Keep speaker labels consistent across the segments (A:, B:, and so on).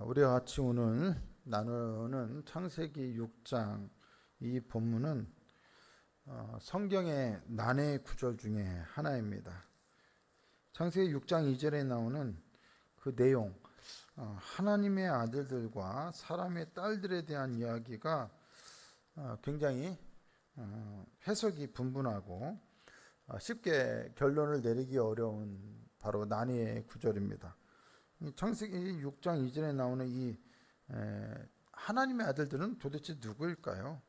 A: 우리가 같이 오늘 나누는 창세기 6장 이 본문은 성경의 난해 구절 중에 하나입니다. 창세기 6장 2절에 나오는 그 내용, 하나님의 아들들과 사람의 딸들에 대한 이야기가 굉장히 해석이 분분하고 쉽게 결론을 내리기 어려운 바로 난해의 구절입니다. 창세기 6장 2절에 나오는 이 하나님의 아들들은 도대체 누구일까요?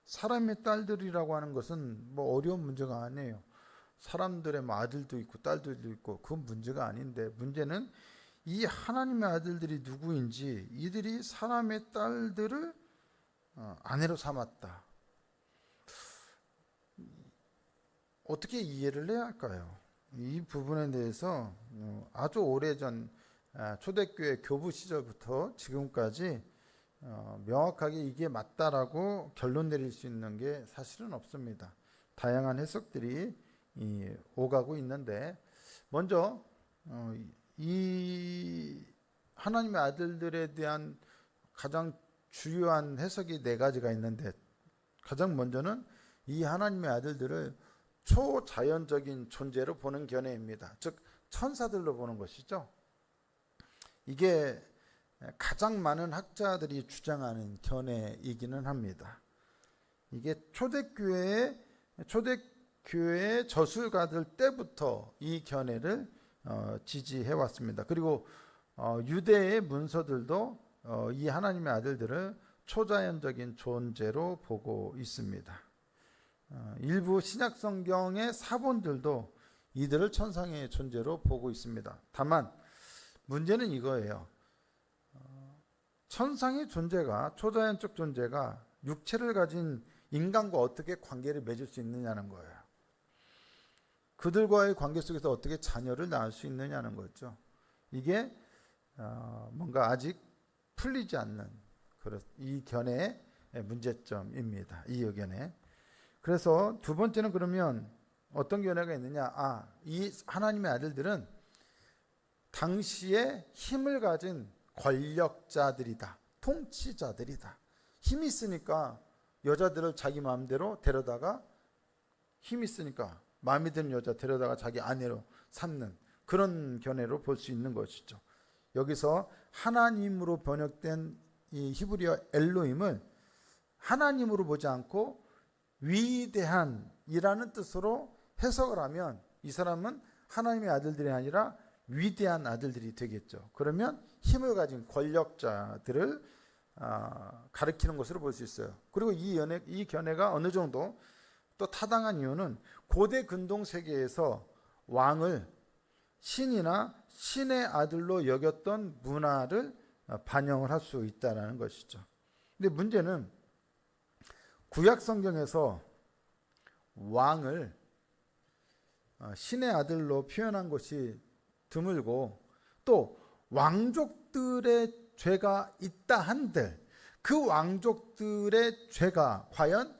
A: 사람의 딸들이라고 하는 것은 뭐 어려운 문제가 아니에요. 사람들의 뭐 아들도 있고 딸들도 있고 그건 문제가 아닌데, 문제는 이 하나님의 아들들이 누구인지, 이들이 사람의 딸들을 아내로 삼았다. 어떻게 이해를 해야 할까요? 이 부분에 대해서 아주 오래전 초대교회 교부 시절부터 지금까지 명확하게 이게 맞다라고 결론 내릴 수 있는 게 사실은 없습니다. 다양한 해석들이 오가고 있는데, 먼저 이 하나님의 아들들에 대한 가장 주요한 해석이 네 가지가 있는데, 가장 먼저는 이 하나님의 아들들을 초자연적인 존재로 보는 견해입니다. 즉 천사들로 보는 것이죠. 이게 가장 많은 학자들이 주장하는 견해이기는 합니다. 이게 초대교회의 저술가들 때부터 이 견해를 지지해 왔습니다. 그리고 유대의 문서들도 이 하나님의 아들들을 초자연적인 존재로 보고 있습니다. 일부 신약 성경의 사본들도 이들을 천상의 존재로 보고 있습니다. 다만 문제는 이거예요. 천상의 존재가, 초자연적 존재가 육체를 가진 인간과 어떻게 관계를 맺을 수 있느냐는 거예요. 그들과의 관계 속에서 어떻게 자녀를 낳을 수 있느냐는 거죠. 이게 뭔가 아직 풀리지 않는 이 견해의 문제점입니다. 이 의견에. 그래서 두 번째는 그러면 어떤 견해가 있느냐? 이 하나님의 아들들은 당시에 힘을 가진 권력자들이다. 통치자들이다. 힘이 있으니까 여자들을 자기 마음대로 데려다가, 힘이 있으니까 마음에 드는 여자 데려다가 자기 아내로 삼는 그런 견해로 볼 수 있는 것이죠. 여기서 하나님으로 번역된 이 히브리어 엘로힘을 하나님으로 보지 않고 위대한이라는 뜻으로 해석을 하면 이 사람은 하나님의 아들들이 아니라 위대한 아들들이 되겠죠. 그러면 힘을 가진 권력자들을 가리키는 것으로 볼 수 있어요. 그리고 이 견해가 어느 정도 또 타당한 이유는 고대 근동 세계에서 왕을 신이나 신의 아들로 여겼던 문화를 반영을 할 수 있다는 것이죠. 근데 문제는 구약 성경에서 왕을 신의 아들로 표현한 것이 드물고, 또 왕족들의 죄가 있다 한들 그 왕족들의 죄가 과연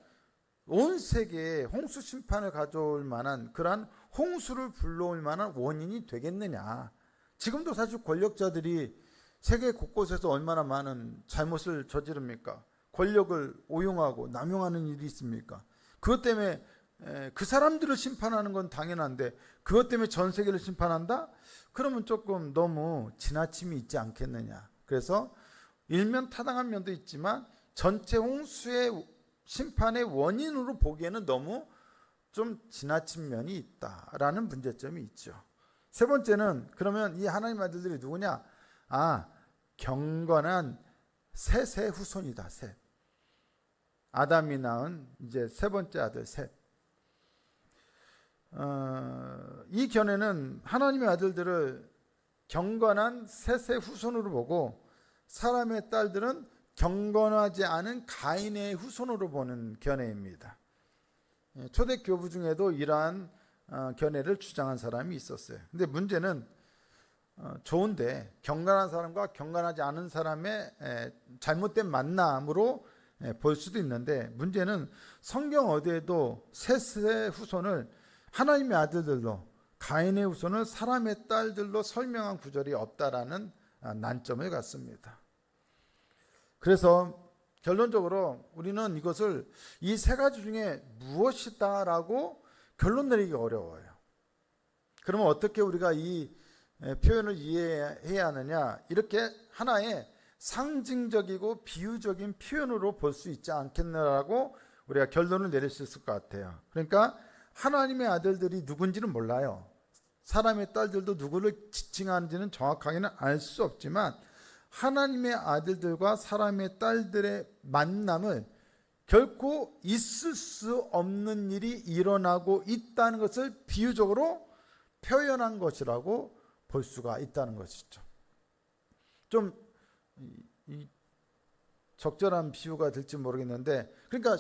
A: 온 세계에 홍수 심판을 가져올 만한, 그러한 홍수를 불러올 만한 원인이 되겠느냐. 지금도 사실 권력자들이 세계 곳곳에서 얼마나 많은 잘못을 저지릅니까? 권력을 오용하고 남용하는 일이 있습니까? 그것 때문에 그 사람들을 심판하는 건 당연한데 그것 때문에 전 세계를 심판한다? 그러면 조금 너무 지나침이 있지 않겠느냐. 그래서 일면 타당한 면도 있지만 전체 홍수의 심판의 원인으로 보기에는 너무 좀 지나친 면이 있다라는 문제점이 있죠. 세 번째는 그러면 이 하나님 아들들이 누구냐? 경건한 셋의 후손이다. 셋. 아담이 낳은 이제 세 번째 아들 셋. 이 견해는 하나님의 아들들을 경건한 셋의 후손으로 보고 사람의 딸들은 경건하지 않은 가인의 후손으로 보는 견해입니다. 초대 교부 중에도 이러한 견해를 주장한 사람이 있었어요. 근데 문제는 좋은데 경건한 사람과 경건하지 않은 사람의 잘못된 만남으로 볼 수도 있는데, 문제는 성경 어디에도 셋의 후손을 하나님의 아들들로, 가인의 후손을 사람의 딸들로 설명한 구절이 없다라는 난점을 갖습니다. 그래서 결론적으로 우리는 이것을 이 세 가지 중에 무엇이다라고 결론 내리기 어려워요. 그러면 어떻게 우리가 이 표현을 이해해야 하느냐? 이렇게 하나의 상징적이고 비유적인 표현으로 볼 수 있지 않겠느라고 우리가 결론을 내릴 수 있을 것 같아요. 그러니까 하나님의 아들들이 누군지는 몰라요. 사람의 딸들도 누구를 지칭하는지는 정확하게는 알 수 없지만 하나님의 아들들과 사람의 딸들의 만남을 결코 있을 수 없는 일이 일어나고 있다는 것을 비유적으로 표현한 것이라고 볼 수가 있다는 것이죠. 좀 적절한 비유가 될지 모르겠는데, 그러니까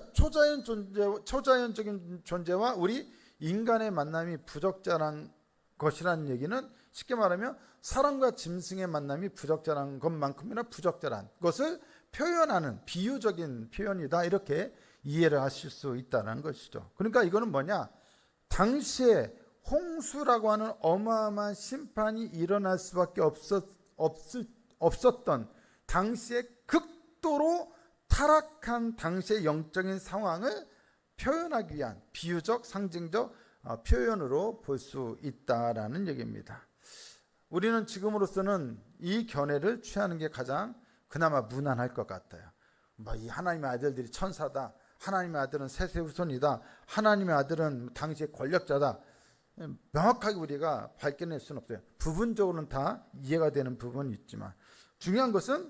A: 초자연적인 존재와 우리 인간의 만남이 부적절한 것이라는 얘기는 쉽게 말하면 사람과 짐승의 만남이 부적절한 것만큼이나 부적절한 것을 표현하는 비유적인 표현이다, 이렇게 이해를 하실 수 있다는 것이죠. 그러니까 이거는 뭐냐, 당시에 홍수라고 하는 어마어마한 심판이 일어날 수밖에 없었던 당시에 극도로 타락한 당시의 영적인 상황을 표현하기 위한 비유적 상징적 표현으로 볼 수 있다라는 얘기입니다. 우리는 지금으로서는 이 견해를 취하는 게 가장 그나마 무난할 것 같아요. 이 하나님의 아들들이 천사다, 하나님의 아들은 셋의 후손이다, 하나님의 아들은 당시의 권력자다, 명확하게 우리가 밝혀낼 수는 없어요. 부분적으로는 다 이해가 되는 부분이 있지만 중요한 것은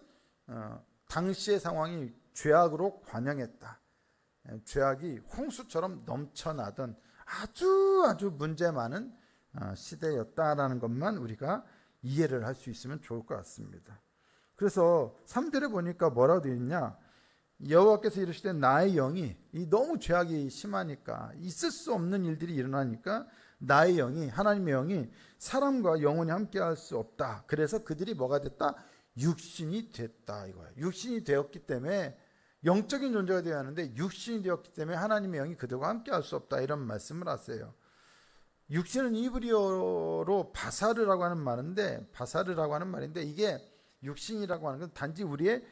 A: 당시의 상황이 죄악으로 관영했다, 죄악이 홍수처럼 넘쳐나던 아주 문제 많은 시대였다라는 것만 우리가 이해를 할 수 있으면 좋을 것 같습니다. 그래서 3절에 보니까 뭐라고 되어 있냐, 여호와께서 이르시되 나의 영이, 이 너무 죄악이 심하니까 있을 수 없는 일들이 일어나니까 나의 영이, 하나님의 영이 사람과 영원히 함께할 수 없다. 그래서 그들이 뭐가 됐다? 육신이 됐다, 이거야. 육신이 되었기 때문에 영적인 존재가 되어야 하는데 육신이 되었기 때문에 하나님의 영이 그들과 함께할 수 없다, 이런 말씀을 하세요. 육신은 이브리어로 바사르라고 하는 말인데 이게 육신이라고 하는 건 단지 우리의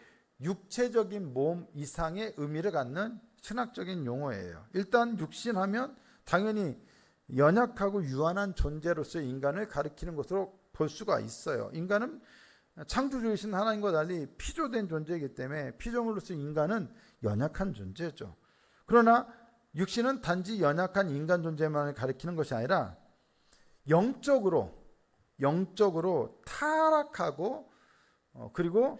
A: 육체적인 몸 이상의 의미를 갖는 신학적인 용어예요. 일단 육신하면 당연히 연약하고 유한한 존재로서 인간을 가리키는 것으로 볼 수가 있어요. 인간은 창조주이신 하나님과 달리 피조된 존재이기 때문에 피조물로서 인간은 연약한 존재죠. 그러나 육신은 단지 연약한 인간 존재만을 가리키는 것이 아니라 영적으로 타락하고 그리고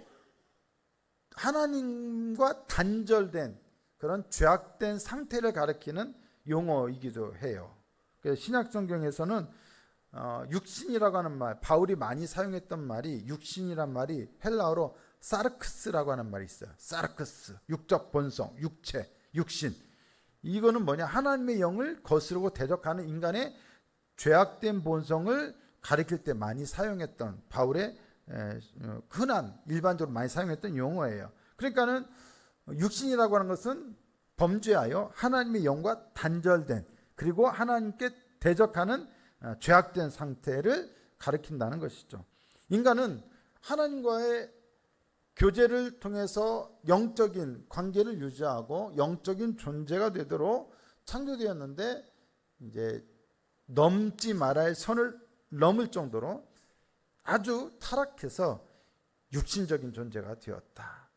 A: 하나님과 단절된 그런 죄악된 상태를 가리키는 용어이기도 해요. 그래서 신약 성경에서는 육신이라고 하는 말, 바울이 많이 사용했던 말이, 육신이란 말이 헬라어로 사르크스라고 하는 말이 있어요. 사르크스, 육적 본성, 육체, 육신. 이거는 뭐냐, 하나님의 영을 거스르고 대적하는 인간의 죄악된 본성을 가리킬 때 많이 사용했던, 바울의 흔한 일반적으로 많이 사용했던 용어예요. 그러니까는 육신이라고 하는 것은 범죄하여 하나님의 영과 단절된, 그리고 하나님께 대적하는 죄악된 상태를 가리킨다는 것이죠. 인간은 하나님과의 교제를 통해서 영적인 관계를 유지하고 영적인 존재가 되도록 창조되었는데, 이제 넘지 말아야 할 선을 넘을 정도로 아주 타락해서 육신적인 존재가 되었다.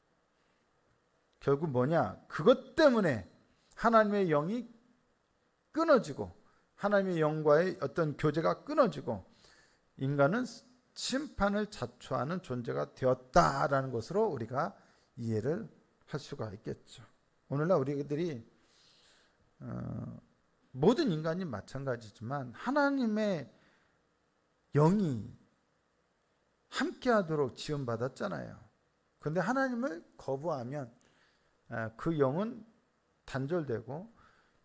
A: 결국 뭐냐, 그것 때문에 하나님의 영이 끊어지고 하나님의 영과의 어떤 교제가 끊어지고 인간은 심판을 자초하는 존재가 되었다라는 것으로 우리가 이해를 할 수가 있겠죠. 오늘날 우리들이 모든 인간이 마찬가지지만 하나님의 영이 함께하도록 지원받았잖아요. 그런데 하나님을 거부하면 그 영은 단절되고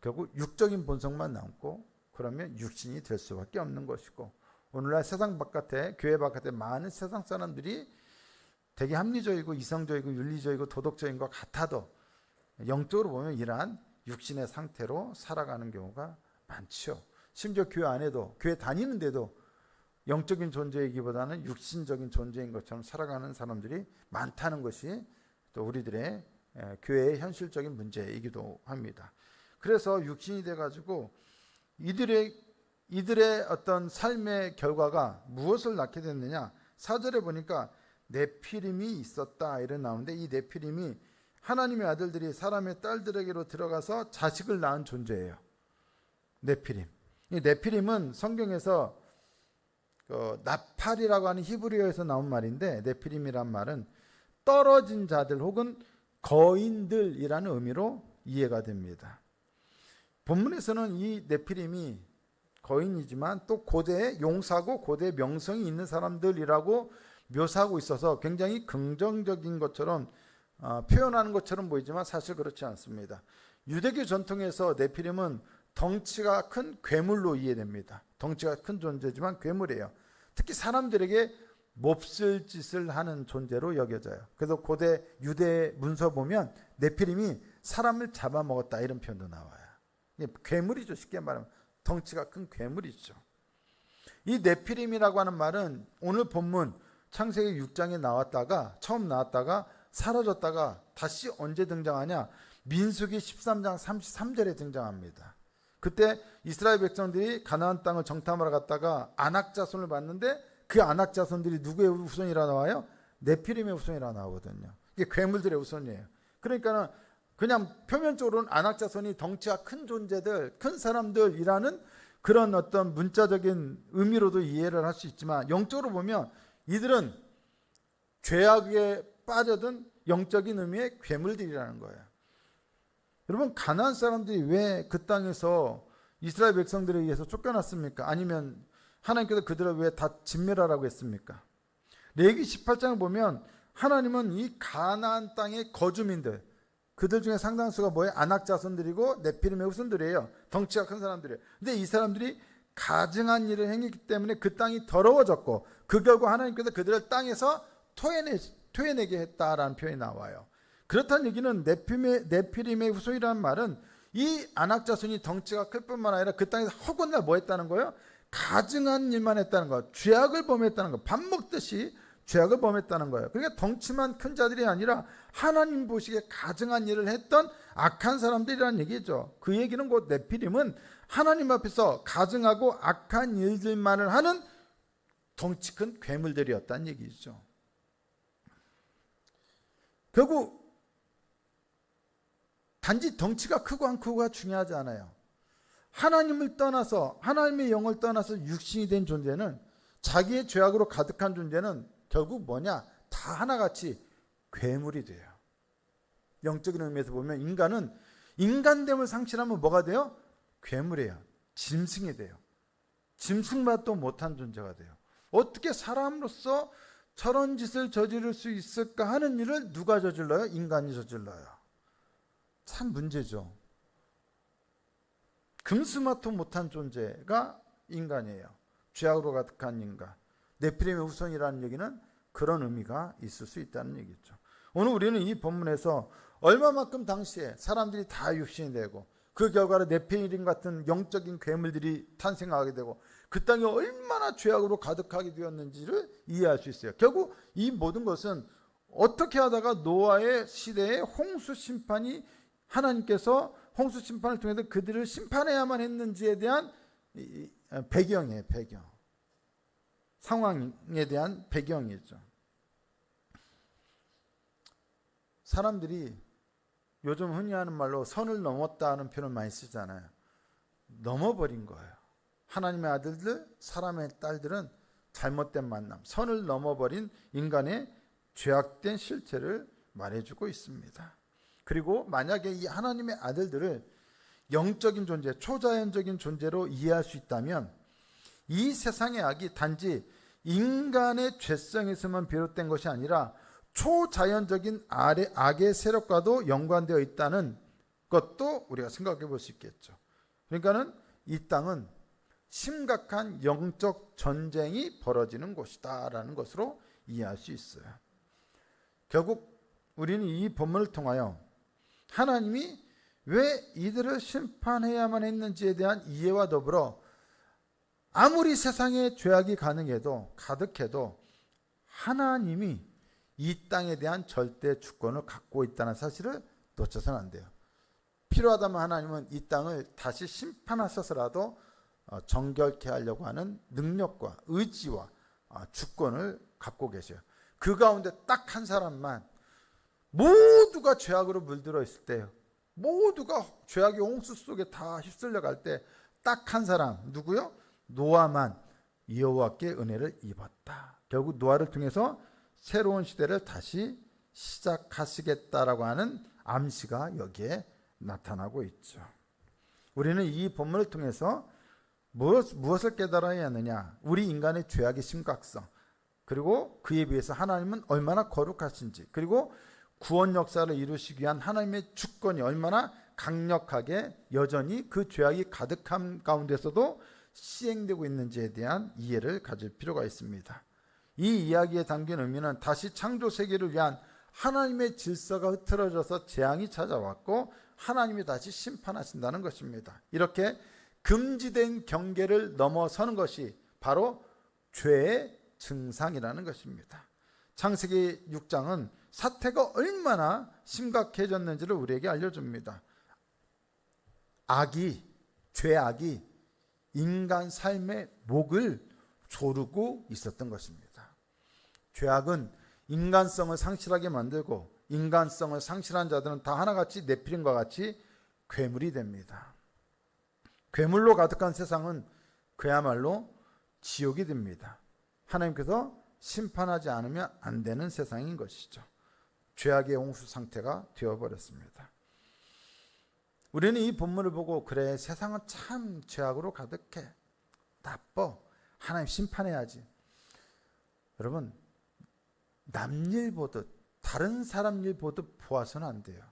A: 결국 육적인 본성만 남고, 그러면 육신이 될 수밖에 없는 것이고, 오늘날 세상 바깥에, 교회 바깥에 많은 세상 사람들이 되게 합리적이고 이성적이고 윤리적이고 도덕적인 것 같아도 영적으로 보면 이러한 육신의 상태로 살아가는 경우가 많죠. 심지어 교회 안에도, 교회 다니는데도 영적인 존재이기보다는 육신적인 존재인 것처럼 살아가는 사람들이 많다는 것이 또 우리들의 교회의 현실적인 문제이기도 합니다. 그래서 육신이 돼가지고 이들의 어떤 삶의 결과가 무엇을 낳게 됐느냐? 4절에 보니까 네피림이 있었다 이런 나오는데, 이 네피림이 하나님의 아들들이 사람의 딸들에게로 들어가서 자식을 낳은 존재예요. 네피림. 이 네피림은 성경에서 나팔이라고 하는 히브리어에서 나온 말인데, 네피림이란 말은 떨어진 자들 혹은 거인들이라는 의미로 이해가 됩니다. 본문에서는 이 네피림이 거인이지만 또 고대의 용사고 고대의 명성이 있는 사람들이라고 묘사하고 있어서 굉장히 긍정적인 것처럼 표현하는 것처럼 보이지만 사실 그렇지 않습니다. 유대교 전통에서 네피림은 덩치가 큰 괴물로 이해됩니다. 덩치가 큰 존재지만 괴물이에요. 특히 사람들에게 몹쓸 짓을 하는 존재로 여겨져요. 그래서 고대 유대 문서 보면 네피림이 사람을 잡아먹었다 이런 표현도 나와요. 괴물이죠. 쉽게 말하면 덩치가 큰 괴물이죠. 이 네피림이라고 하는 말은 오늘 본문 창세기 6장에 처음 나왔다가 사라졌다가 다시 언제 등장하냐? 민수기 13장 33절에 등장합니다. 그때 이스라엘 백성들이 가나안 땅을 정탐하러 갔다가 아낙 자손을 봤는데, 그 아낙 자손들이 누구의 후손이라 나와요? 네피림의 후손이라 나오거든요. 이게 괴물들의 후손이에요. 그러니까 그냥 표면적으로는 아낙 자손이 덩치가 큰 존재들, 큰 사람들이라는 그런 어떤 문자적인 의미로도 이해를 할 수 있지만, 영적으로 보면 이들은 죄악에 빠져든 영적인 의미의 괴물들이라는 거예요. 여러분, 가나안 사람들이 왜 그 땅에서 이스라엘 백성들에 의해서 쫓겨났습니까? 아니면 하나님께서 그들을 왜 다 진멸하라고 했습니까? 레위기 18장을 보면 하나님은 이 가나안 땅의 거주민들, 그들 중에 상당수가 뭐예요? 아낙 자손들이고 네피림의 후손들이에요. 덩치가 큰 사람들이에요. 근데 이 사람들이 가증한 일을 행했기 때문에 그 땅이 더러워졌고, 그 결과 하나님께서 그들을 땅에서 토해내게 했다라는 표현이 나와요. 그렇다는 얘기는 네피림의 후손이라는 말은 이 아낙 자손이 덩치가 클 뿐만 아니라 그 땅에서 허구날 뭐 했다는 거예요? 가증한 일만 했다는 거예요. 죄악을 범했다는 거예요. 밥 먹듯이 죄악을 범했다는 거예요. 그러니까 덩치만 큰 자들이 아니라 하나님 보시기에 가증한 일을 했던 악한 사람들이라는 얘기죠. 그 얘기는 곧 네피림은 하나님 앞에서 가증하고 악한 일들만을 하는 덩치 큰 괴물들이었다는 얘기죠. 결국 단지 덩치가 크고 안 크고가 중요하지 않아요. 하나님을 떠나서, 하나님의 영을 떠나서 육신이 된 존재는, 자기의 죄악으로 가득한 존재는 결국 뭐냐? 다 하나같이 괴물이 돼요. 영적인 의미에서 보면 인간은 인간됨을 상실하면 뭐가 돼요? 괴물이에요. 짐승이 돼요. 짐승맛도 못한 존재가 돼요. 어떻게 사람으로서 저런 짓을 저지를 수 있을까 하는 일을 누가 저질러요? 인간이 저질러요. 참 문제죠. 금스마도 못한 존재가 인간이에요. 죄악으로 가득한 인간. 네피림의 후손이라는 얘기는 그런 의미가 있을 수 있다는 얘기죠. 오늘 우리는 이 본문에서 얼마만큼 당시에 사람들이 다 육신이 되고, 그 결과로 네피림 같은 영적인 괴물들이 탄생하게 되고, 그 땅이 얼마나 죄악으로 가득하게 되었는지를 이해할 수 있어요. 결국 이 모든 것은 어떻게 하다가 노아의 시대에 홍수 심판이, 하나님께서 홍수 심판을 통해서 그들을 심판해야만 했는지에 대한 배경이에요. 배경. 상황에 대한 배경이죠. 사람들이 요즘 흔히 하는 말로 선을 넘었다는 표현을 많이 쓰잖아요. 넘어버린 거예요. 하나님의 아들들, 사람의 딸들은 잘못된 만남, 선을 넘어버린 인간의 죄악된 실체를 말해주고 있습니다. 그리고 만약에 이 하나님의 아들들을 영적인 존재, 초자연적인 존재로 이해할 수 있다면, 이 세상의 악이 단지 인간의 죄성에서만 비롯된 것이 아니라 초자연적인 악의 세력과도 연관되어 있다는 것도 우리가 생각해 볼 수 있겠죠. 그러니까는 이 땅은 심각한 영적 전쟁이 벌어지는 곳이다라는 것으로 이해할 수 있어요. 결국 우리는 이 본문을 통하여 하나님이 왜 이들을 심판해야만 했는지에 대한 이해와 더불어 아무리 세상에 죄악이 가득해도 하나님이 이 땅에 대한 절대 주권을 갖고 있다는 사실을 놓쳐서는 안 돼요. 필요하다면 하나님은 이 땅을 다시 심판하셔서라도 정결케 하려고 하는 능력과 의지와 주권을 갖고 계셔요. 그 가운데 딱 한 사람만, 모두가 죄악으로 물들어 있을 때요, 모두가 죄악의 홍수 속에 다 휩쓸려 갈 때 딱 한 사람, 누구요? 노아만 여호와께 은혜를 입었다. 결국 노아를 통해서 새로운 시대를 다시 시작하시겠다라고 하는 암시가 여기에 나타나고 있죠. 우리는 이 본문을 통해서 무엇을 깨달아야 하느냐? 우리 인간의 죄악의 심각성, 그리고 그에 비해서 하나님은 얼마나 거룩하신지, 그리고 구원 역사를 이루시기 위한 하나님의 주권이 얼마나 강력하게 여전히 그 죄악이 가득한 가운데서도 시행되고 있는지에 대한 이해를 가질 필요가 있습니다. 이 이야기에 담긴 의미는 다시 창조 세계를 위한 하나님의 질서가 흐트러져서 재앙이 찾아왔고 하나님이 다시 심판하신다는 것입니다. 이렇게 금지된 경계를 넘어서는 것이 바로 죄의 증상이라는 것입니다. 창세기 6장은 사태가 얼마나 심각해졌는지를 우리에게 알려줍니다. 죄악이 인간 삶의 목을 조르고 있었던 것입니다. 죄악은 인간성을 상실하게 만들고 인간성을 상실한 자들은 다 하나같이 네피림과 같이 괴물이 됩니다. 괴물로 가득한 세상은 그야말로 지옥이 됩니다. 하나님께서 심판하지 않으면 안 되는 세상인 것이죠. 죄악의 홍수 상태가 되어버렸습니다. 우리는 이 본문을 보고 그래, 세상은 참 죄악으로 가득해, 나빠, 하나님 심판해야지. 여러분, 남 일 보듯 다른 사람 일 보듯 보아서는 안 돼요.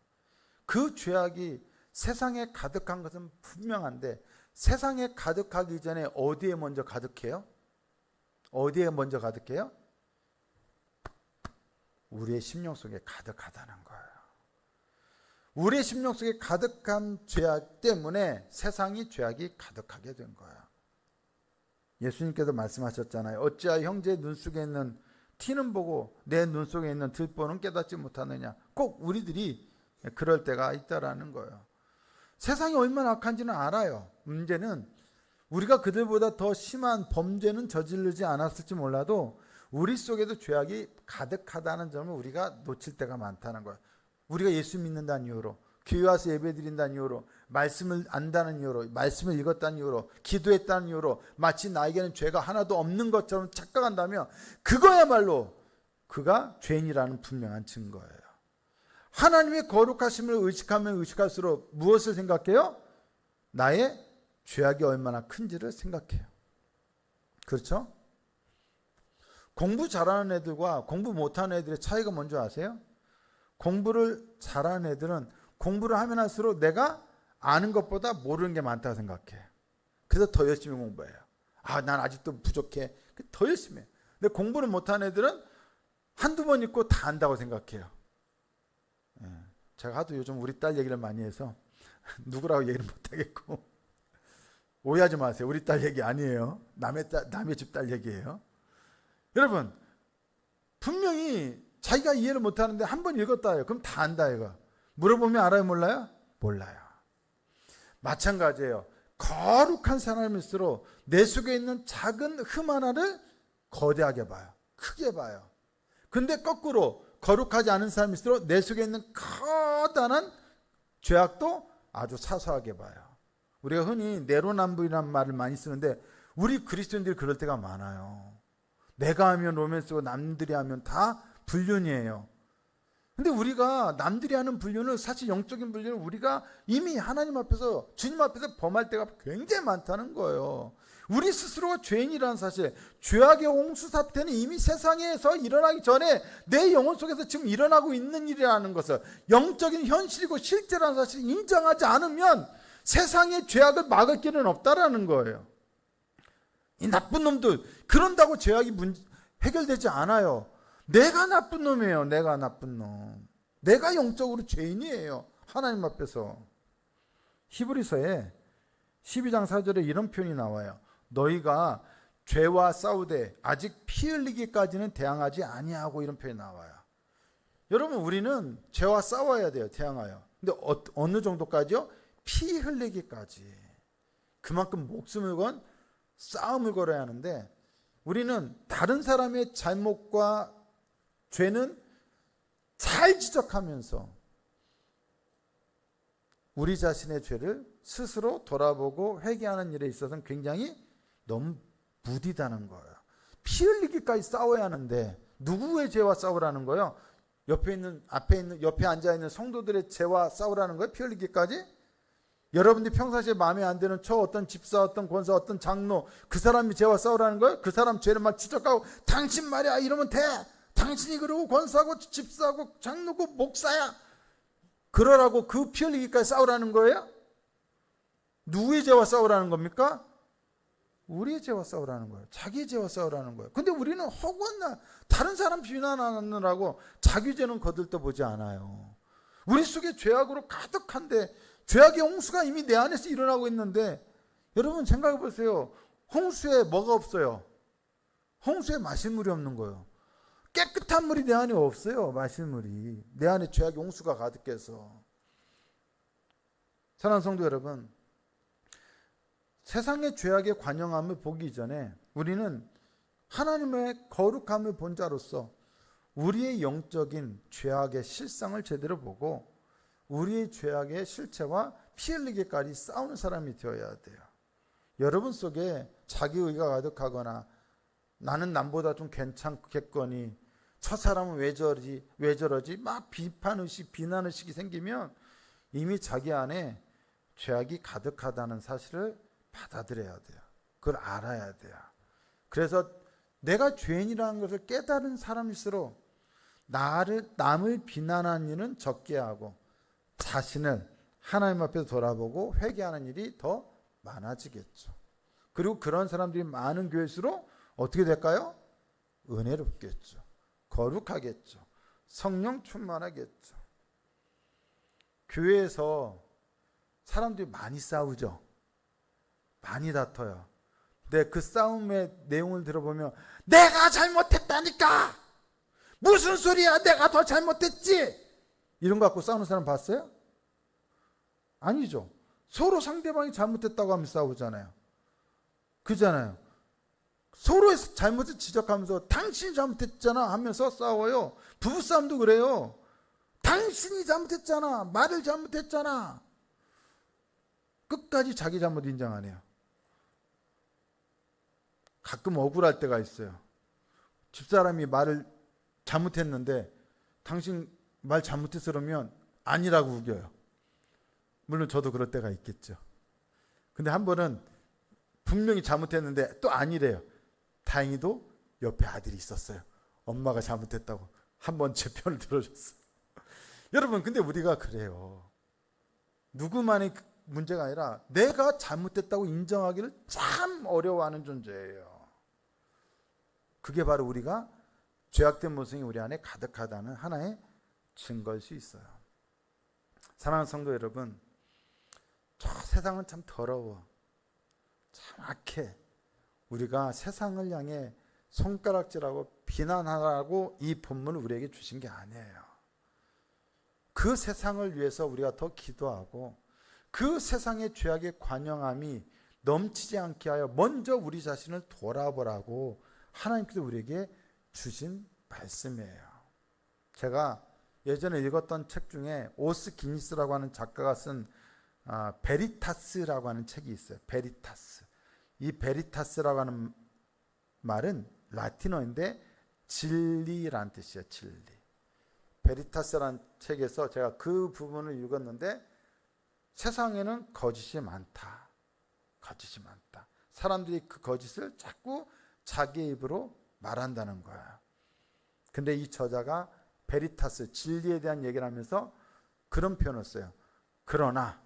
A: 그 죄악이 세상에 가득한 것은 분명한데 세상에 가득하기 전에 어디에 먼저 가득해요? 어디에 먼저 가득해요? 우리의 심령 속에 가득하다는 거예요. 우리의 심령 속에 가득한 죄악 때문에 세상이 죄악이 가득하게 된 거예요. 예수님께서 말씀하셨잖아요. 어찌하여 형제의 눈 속에 있는 티는 보고 내 눈 속에 있는 들보는 깨닫지 못하느냐. 꼭 우리들이 그럴 때가 있다라는 거예요. 세상이 얼마나 악한지는 알아요. 문제는 우리가 그들보다 더 심한 범죄는 저지르지 않았을지 몰라도 우리 속에도 죄악이 가득하다는 점을 우리가 놓칠 때가 많다는 거예요. 우리가 예수 믿는다는 이유로, 교회 와서 예배 드린다는 이유로, 말씀을 안다는 이유로, 말씀을 읽었다는 이유로, 기도했다는 이유로 마치 나에게는 죄가 하나도 없는 것처럼 착각한다면 그거야말로 그가 죄인이라는 분명한 증거예요. 하나님의 거룩하심을 의식하면 의식할수록 무엇을 생각해요? 나의 죄악이 얼마나 큰지를 생각해요. 그렇죠? 공부 잘하는 애들과 공부 못하는 애들의 차이가 뭔지 아세요? 공부를 잘하는 애들은 공부를 하면 할수록 내가 아는 것보다 모르는 게 많다고 생각해. 그래서 더 열심히 공부해요. 난 아직도 부족해. 더 열심히 해요. 근데 공부를 못하는 애들은 한두 번 읽고 다 안다고 생각해요. 제가 하도 요즘 우리 딸 얘기를 많이 해서 누구라고 얘기를 못하겠고 오해하지 마세요. 우리 딸 얘기 아니에요. 남의 집 딸 얘기예요. 여러분, 분명히 자기가 이해를 못하는데 한 번 읽었다 해요. 그럼 다 안다 이거. 물어보면 알아요, 몰라요? 몰라요. 마찬가지예요. 거룩한 사람일수록 내 속에 있는 작은 흠 하나를 거대하게 봐요. 크게 봐요. 근데 거꾸로 거룩하지 않은 사람일수록 내 속에 있는 커다란 죄악도 아주 사소하게 봐요. 우리가 흔히 내로남불이라는 말을 많이 쓰는데 우리 그리스도인들이 그럴 때가 많아요. 내가 하면 로맨스고 남들이 하면 다 불륜이에요. 근데 우리가 남들이 하는 불륜을, 사실 영적인 불륜을 우리가 이미 하나님 앞에서, 주님 앞에서 범할 때가 굉장히 많다는 거예요. 우리 스스로가 죄인이라는 사실, 죄악의 홍수 사태는 이미 세상에서 일어나기 전에 내 영혼 속에서 지금 일어나고 있는 일이라는 것을, 영적인 현실이고 실제라는 사실을 인정하지 않으면 세상의 죄악을 막을 길은 없다라는 거예요. 이 나쁜 놈들, 그런다고 죄악이 해결되지 않아요. 내가 나쁜 놈이에요. 내가 나쁜 놈. 내가 영적으로 죄인이에요. 하나님 앞에서. 히브리서에 12장 4절에 이런 표현이 나와요. 너희가 죄와 싸우되 아직 피 흘리기까지는 대항하지 아니하고, 이런 표현이 나와요. 여러분, 우리는 죄와 싸워야 돼요. 대항하여. 근데 어느 정도까지요? 피 흘리기까지. 그만큼 목숨을 건 싸움을 걸어야 하는데, 우리는 다른 사람의 잘못과 죄는 잘 지적하면서 우리 자신의 죄를 스스로 돌아보고 회개하는 일에 있어서는 굉장히 너무 무디다는 거예요. 피 흘리기까지 싸워야 하는데 누구의 죄와 싸우라는 거예요? 옆에 앉아있는 성도들의 죄와 싸우라는 거예요? 피 흘리기까지? 여러분들이 평상시에 마음에 안 드는 어떤 집사, 어떤 권사, 어떤 장로, 그 사람이 죄와 싸우라는 거예요? 그 사람 죄를 막 지적하고 당신 말이야 이러면 돼. 당신이 그러고 권사고 집사고 장로고 목사야. 그러라고 그 피 흘리기까지 싸우라는 거예요? 누구의 죄와 싸우라는 겁니까? 우리의 죄와 싸우라는 거예요. 자기의 죄와 싸우라는 거예요. 근데 우리는 허구한 다른 사람 비난하느라고 자기 죄는 거들떠보지 않아요. 우리 속에 죄악으로 가득한데, 죄악의 홍수가 이미 내 안에서 일어나고 있는데, 여러분 생각해 보세요. 홍수에 뭐가 없어요? 홍수에 마실 물이 없는 거예요. 깨끗한 물이 내 안에 없어요. 마실 물이. 내 안에 죄악의 홍수가 가득해서. 사랑하는 성도 여러분, 세상의 죄악의 관영함을 보기 전에 우리는 하나님의 거룩함을 본 자로서 우리의 영적인 죄악의 실상을 제대로 보고 우리의 죄악의 실체와 피 흘리기까지 싸우는 사람이 되어야 돼요. 여러분 속에 자기의가 가득하거나 나는 남보다 좀 괜찮겠거니 저 사람은 왜 저러지 막 비판의식, 비난의식이 생기면 이미 자기 안에 죄악이 가득하다는 사실을 받아들여야 돼요. 그걸 알아야 돼요. 그래서 내가 죄인이라는 것을 깨달은 사람일수록 남을 비난하는 일은 적게 하고 자신을 하나님 앞에서 돌아보고 회개하는 일이 더 많아지겠죠. 그리고 그런 사람들이 많은 교회일수록 어떻게 될까요? 은혜롭겠죠. 거룩하겠죠. 성령 충만하겠죠. 교회에서 사람들이 많이 싸우죠. 많이 다퉈요. 근데 그 싸움의 내용을 들어보면 내가 잘못했다니까! 무슨 소리야? 내가 더 잘못했지! 이런 거 갖고 싸우는 사람 봤어요? 아니죠. 서로 상대방이 잘못했다고 하면 싸우잖아요. 그잖아요. 서로의 잘못을 지적하면서 당신이 잘못했잖아 하면서 싸워요. 부부싸움도 그래요. 당신이 잘못했잖아. 말을 잘못했잖아. 끝까지 자기 잘못 인정 안 해요. 가끔 억울할 때가 있어요. 집사람이 말을 잘못했는데 당신 말 잘못해서 그러면 아니라고 우겨요. 물론 저도 그럴 때가 있겠죠. 근데 한 번은 분명히 잘못했는데 또 아니래요. 다행히도 옆에 아들이 있었어요. 엄마가 잘못했다고 한 번 제 편을 들어줬어요. 여러분, 근데 우리가 그래요. 누구만의 문제가 아니라 내가 잘못했다고 인정하기를 참 어려워하는 존재예요. 그게 바로 우리가 죄악된 모습이 우리 안에 가득하다는 하나의 증거일 수 있어요. 사랑하는 성도 여러분, 저 세상은 참 더러워, 참 악해. 우리가 세상을 향해 손가락질하고 비난하라고 이 본문을 우리에게 주신 게 아니에요. 그 세상을 위해서 우리가 더 기도하고 그 세상의 죄악의 관영함이 넘치지 않게 하여 먼저 우리 자신을 돌아보라고 하나님께서 우리에게 주신 말씀이에요. 제가 예전에 읽었던 책 중에 오스 기니스라고 하는 작가가 쓴 베리타스라고 하는 책이 있어요. 베리타스. 이 베리타스라고 하는 말은 라틴어인데 진리란 뜻이에요. 진리. 베리타스라는 책에서 제가 그 부분을 읽었는데 세상에는 거짓이 많다. 거짓이 많다. 사람들이 그 거짓을 자꾸 자기 입으로 말한다는 거야. 근데 이 저자가 베리타스, 진리에 대한 얘기를 하면서 그런 표현을 써요. 그러나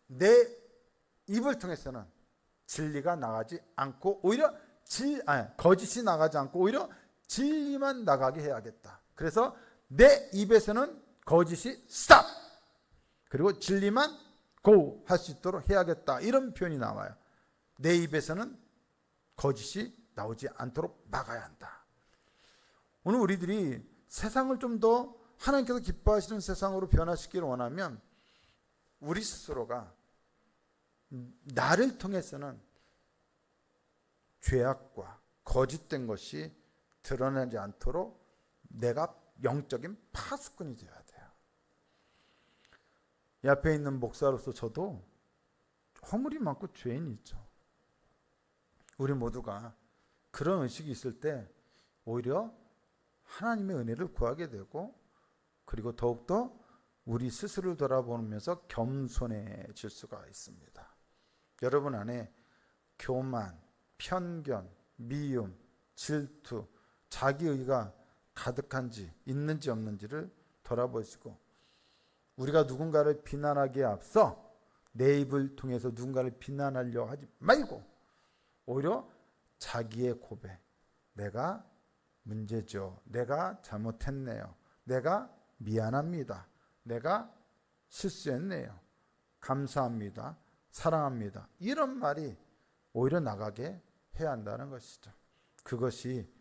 A: 내 입을 통해서는 진리가 나가지 않고 오히려 거짓이 나가지 않고 오히려 진리만 나가게 해야겠다. 그래서 내 입에서는 거짓이 스탑! 그리고 진리만 고! 할 수 있도록 해야겠다. 이런 표현이 나와요. 내 입에서는 거짓이 나오지 않도록 막아야 한다. 오늘 우리들이 세상을 좀 더 하나님께서 기뻐하시는 세상으로 변화시키기를 원하면 우리 스스로가 나를 통해서는 죄악과 거짓된 것이 드러나지 않도록 내가 영적인 파수꾼이 되어야 돼요. 이 앞에 있는 목사로서 저도 허물이 많고 죄인이 있죠. 우리 모두가 그런 의식이 있을 때 오히려 하나님의 은혜를 구하게 되고, 그리고 더욱더 우리 스스로를 돌아보면서 겸손해질 수가 있습니다. 여러분 안에 교만, 편견, 미움, 질투, 자기의가 가득한지 있는지 없는지를 돌아보시고, 우리가 누군가를 비난하기에 앞서 내 입을 통해서 누군가를 비난하려 하지 말고 오히려 자기의 고백, 내가 문제죠, 내가 잘못했네요, 내가 미안합니다, 내가 실수했네요, 감사합니다, 사랑합니다, 이런 말이 오히려 나가게 해야 한다는 것이죠. 그것이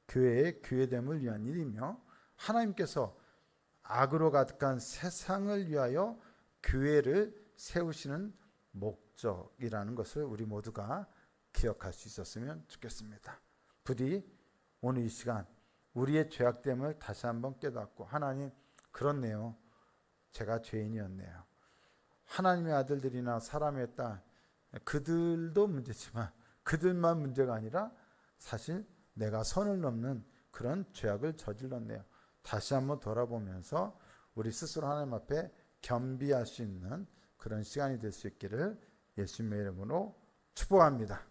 A: 교회의 교회됨을 위한 일이며, 하나님께서 악으로 가득한 세상을 위하여 교회를 세우시는 목적이라는 것을 우리 모두가 기억할 수 있었으면 좋겠습니다. 부디 오늘 이 시간 우리의 죄악됨을 다시 한번 깨닫고, 하나님, 그렇네요, 제가 죄인이었네요, 하나님의 아들들이나 사람의 딸, 그들도 문제지만 그들만 문제가 아니라 사실 내가 선을 넘는 그런 죄악을 저질렀네요. 다시 한번 돌아보면서 우리 스스로 하나님 앞에 겸비할 수 있는 그런 시간이 될 수 있기를 예수님의 이름으로 축복합니다.